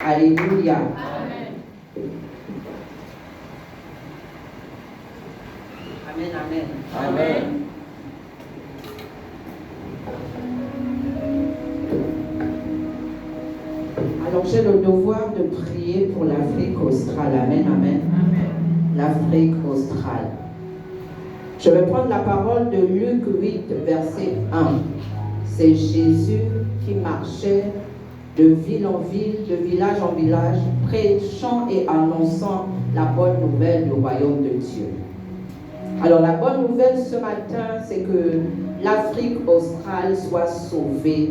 Alléluia. Amen, amen. Amen. Alors j'ai le devoir de prier pour l'Afrique australe. Amen, amen. L'Afrique australe. Je vais prendre la parole de Luc 8, verset 1. C'est Jésus qui marchait de ville en ville, de village en village, prêchant et annonçant la bonne nouvelle du royaume de Dieu. Alors la bonne nouvelle ce matin, c'est que l'Afrique australe soit sauvée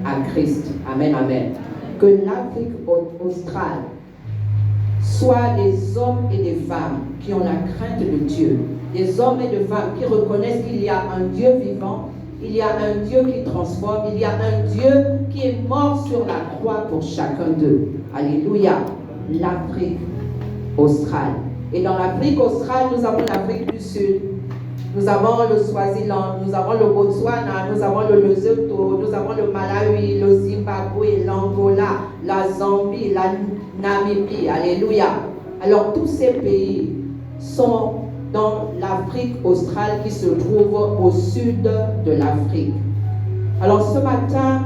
à Christ. Amen, amen. Que l'Afrique australe soit des hommes et des femmes qui ont la crainte de Dieu, des hommes et des femmes qui reconnaissent qu'il y a un Dieu vivant, il y a un Dieu qui transforme, il y a un Dieu qui est mort sur la croix pour chacun d'eux. Alléluia. L'Afrique australe. Et dans l'Afrique australe, nous avons l'Afrique du Sud, nous avons le Swaziland, nous avons le Botswana, nous avons le Lesotho, nous avons le Malawi, le Zimbabwe, l'Angola, la Zambie, la Namibie. Alléluia. Alors tous ces pays sont dans l'Afrique australe qui se trouve au sud de l'Afrique. Alors ce matin,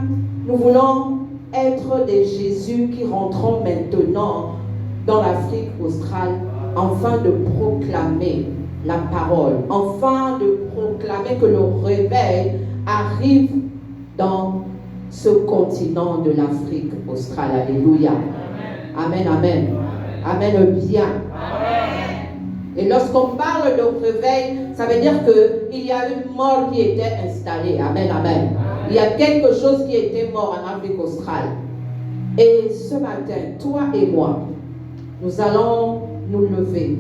nous voulons être des Jésus qui rentrons maintenant dans l'Afrique australe, afin de proclamer la parole, afin de proclamer que le réveil arrive dans ce continent de l'Afrique australe. Alléluia. Amen, amen. Amen bien. Et lorsqu'on parle de réveil, ça veut dire qu'il y a une mort qui était installée. Amen, amen. Il y a quelque chose qui était mort en Afrique australe. Et ce matin, toi et moi, nous allons nous lever.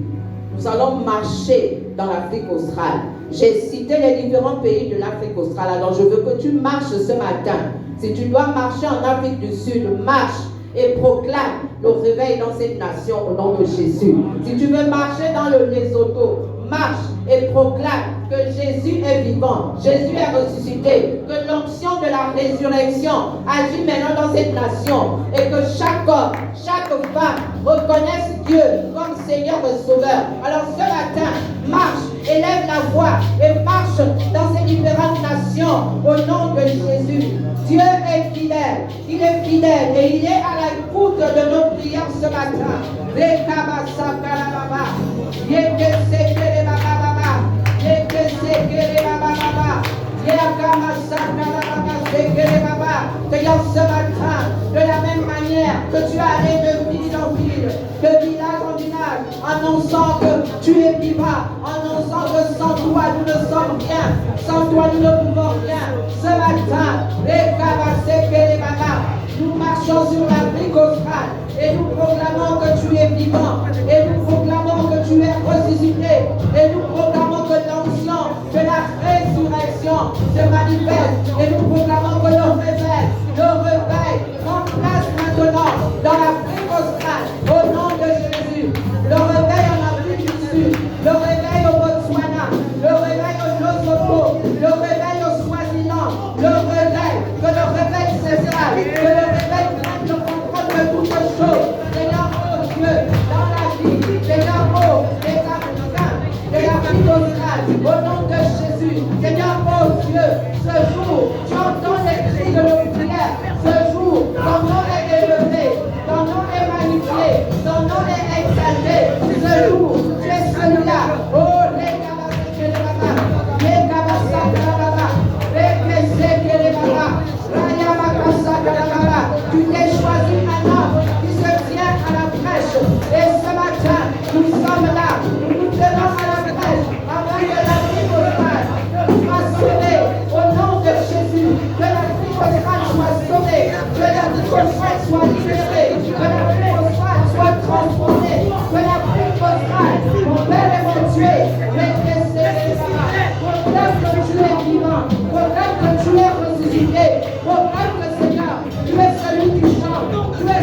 Nous allons marcher dans l'Afrique australe. J'ai cité les différents pays de l'Afrique australe. Alors je veux que tu marches ce matin. Si tu dois marcher en Afrique du Sud, marche et proclame le réveil dans cette nation au nom de Jésus. Si tu veux marcher dans le Lesotho, marche et proclame que Jésus est vivant, Jésus est ressuscité, que l'onction de la résurrection agit maintenant dans cette nation et que chaque homme, chaque femme reconnaisse Dieu comme Seigneur et Sauveur. Alors ce matin, marche, élève la voix et marche dans ces différentes nations au nom de Jésus. Dieu est fidèle, il est fidèle et il est à l'écoute de nos prières ce matin. Seigneur, ce matin, de la même manière que tu es allé de ville en ville, de village en village, annonçant que tu es vivant, annonçant que sans toi nous ne sommes rien, sans toi nous ne pouvons rien. Ce matin, nous marchons sur l'Afrique australe et nous proclamons que tu es vivant, et nous proclamons que tu es ressuscité, et nous proclamons que l'onction de la résurrection se manifeste, et nous proclamons que le réveil prend place maintenant dans l'Afrique australe au nom de Jésus. Le réveil en Afrique du Sud, le réveil au Botswana, le réveil au Lesotho, le réveil au Swaziland, le réveil, que le réveil s'installe, que le réveil prenne le contrôle de toutes choses. Seigneur, oh Dieu, dans la vie, Seigneur, oh, des Africains, de l'Afrique australe, au nom de Jésus. Seigneur, oh Dieu, ce jour, tu entends les cris de nos prières. Ce jour, ton nom est élevé, ton nom est magnifié, ton nom est exalté. Ce jour, tu es celui-là. Oh, les tu t'es choisi un homme qui se tient à la brèche. Et ce matin, nous sommes là. Nous tenons à la brèche afin que l'Afrique australe soit sauvée au nom de Jésus. Que l'Afrique australe soit sauvée. Que l'Afrique australe soit libérée. Que l'Afrique australe soit transformée. Que l'Afrique australe, mon Père et mon Dieu, proclame que tu es vivant. Proclame que tu es ressuscité. Proclame que Seigneur, tu es celui qui chante. Tu es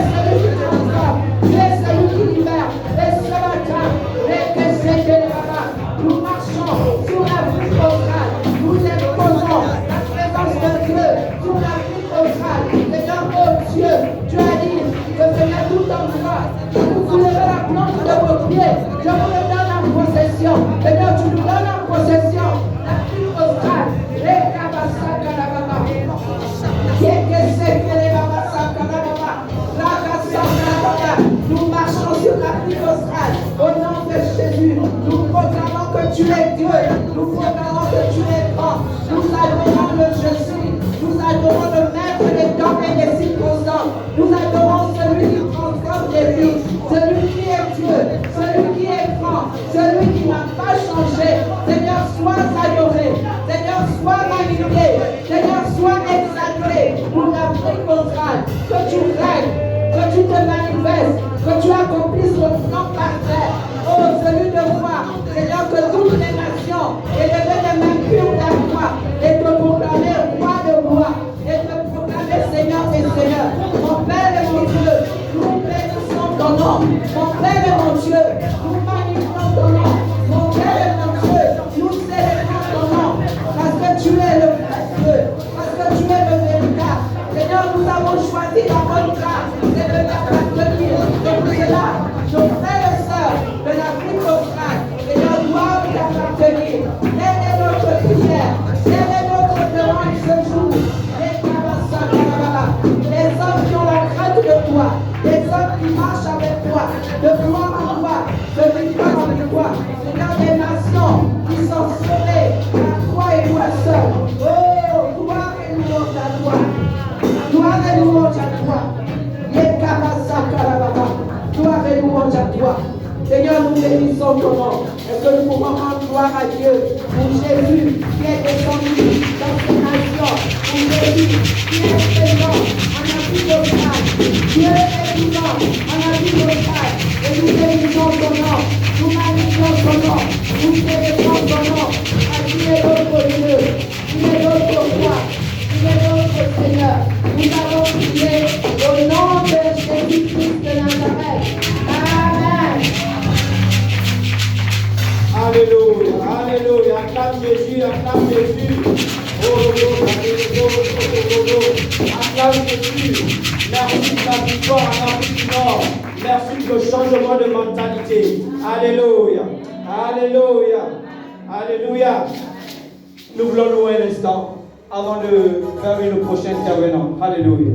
Je vous le donne en possession. Seigneur, tu nous donnes en possession l'Afrique australe. Nous marchons sur l'Afrique australe. Au nom de Jésus, nous proclamons que tu es Dieu. Nous proclamons que tu es grand. Nous adorons le Je suis. Nous adorons le maître des temps et des circonstances. Nous adorons celui qui transforme des vies. Celui qui est Dieu. Celui qui est grand. Celui qui n'a pas changé. Seigneur, sois adoré. Seigneur, sois magnifié. Seigneur, sois exalté pour l'Afrique australe. Que tu règnes. Que tu te manifestes, que tu accomplisses ton plan parfait. Oh, celui de roi, Seigneur, que toutes les nations élèvent les mains pures vers toi et te proclamer roi de roi et te proclamer Seigneur et Seigneur. Mon Père et mon Dieu, nous bénissons ton nom. Mon Père et mon Dieu, nous magnifions ton nom. Mon Père et mon Dieu, nous célébrons ton nom parce que tu es le vrai Dieu, parce que tu es le véritable. Seigneur, nous avons choisi la bonne grâce. C'est de t'appartenir. Et pour cela, nos frères et sœurs de l'Afrique australe, Seigneur, doivent t'appartenir. Telle est notre prière. Telle est notre demande ce jour. Les hommes qui ont la crainte de toi, les hommes qui marchent avec toi, de gloire en toi, de victoire en victoire. Seigneur, des nations qui sont sauvées par toi et toi seul. Oh, gloire et louange à toi. Gloire et louange à toi. Gloire et louange à toi. Seigneur, nous bénissons ton nom. Est-ce que nous pouvons rendre gloire à Dieu pour Jésus qui est descendu dans ces nations, pour Jésus qui est présent en Afrique australe. Dieu est vivant en Afrique australe. Et nous bénissons ton nom. Nous magnifions ton nom. Nous célébrons ton nom. Qui est notre Dieu, qui est notre roi, qui est notre Seigneur. Nous allons prier au nom de Jésus-Christ de Nazareth. Amen. Alléluia, alléluia. Acclame Jésus, acclame Jésus. Acclame Jésus. Merci de la victoire en Afrique du Nord. Merci de changement de mentalité. Alléluia, alléluia, alléluia. Nous voulons louer un instant avant de faire le prochain intervenant. Alléluia.